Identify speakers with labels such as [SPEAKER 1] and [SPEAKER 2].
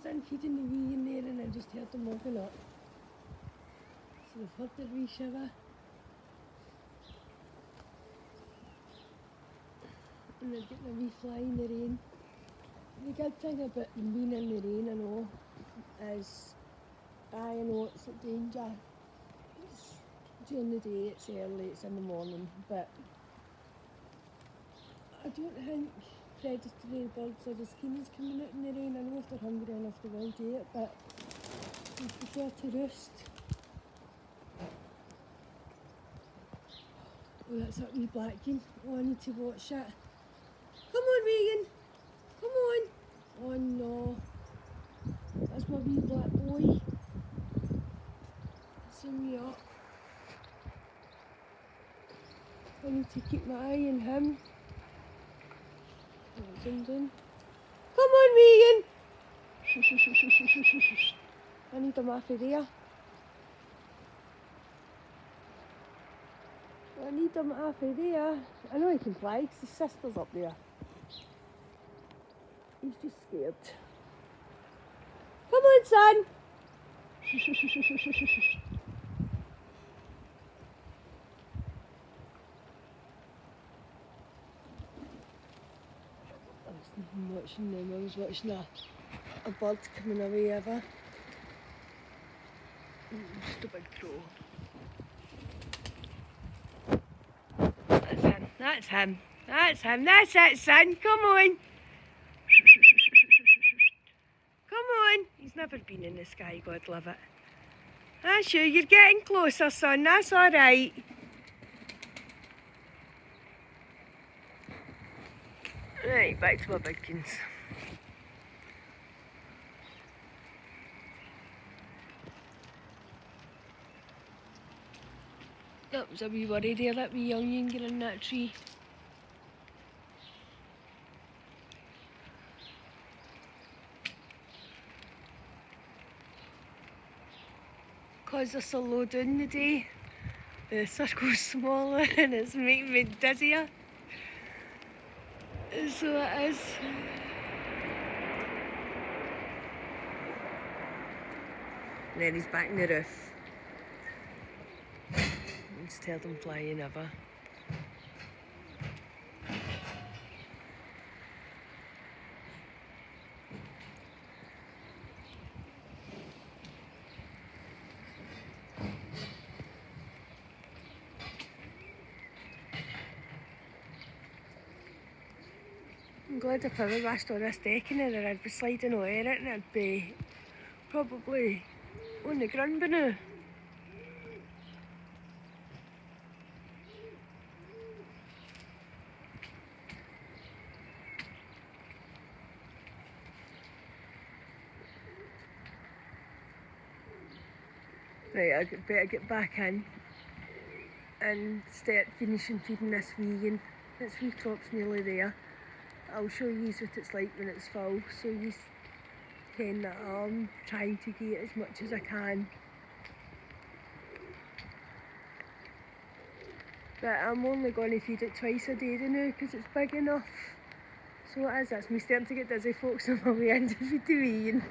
[SPEAKER 1] was in feeding the wee in there and I just heard them walking up. So they've heard their wee shiver. And they're getting a wee fly in the rain. The good thing about them being in the rain, I know, is I know it's a danger. It's during the day, it's early, it's in the morning, but I don't think predatory birds are as keen as coming out in the rain. I know if they're hungry enough they will do it, but they prefer to roost. Oh, that's that wee blackie. Oh, I need to watch it. Come on, Regan. Come on. Oh no. That's my wee black boy. Sing me up. I need to keep my eye on him. Oh, zoomed in. Come on, Regan. I need him off of there. I need him off of there. I know he can fly because his sister's up there. He's just scared. Come on, son. I wasn't watching them. I was watching a bird coming away ever. Just a big crow. That's him. That's him. That's him. That's it, son. Come on. Come on. He's never been in the sky, God love it. That's you. You're getting closer, son. That's all right. Right, back to my bigkins. That was a wee worry there, that wee young younger in that tree. Because they're so low down the day, the circle's smaller and it's making me dizzier. So it is. And then he's back in the roof. Just heard him flying ever. I'm glad I power washed all this decking or I'd be sliding over it and I'd be probably on the ground by now. Right, I better get back in and start finishing feeding this vegan. This wee crop's nearly there. I'll show you what it's like when it's full, so you can that I'm trying to get as much as I can. But I'm only going to feed it twice a day now because it's big enough. So it is, that's me starting to get dizzy, folks, on my way in to feed the vegan.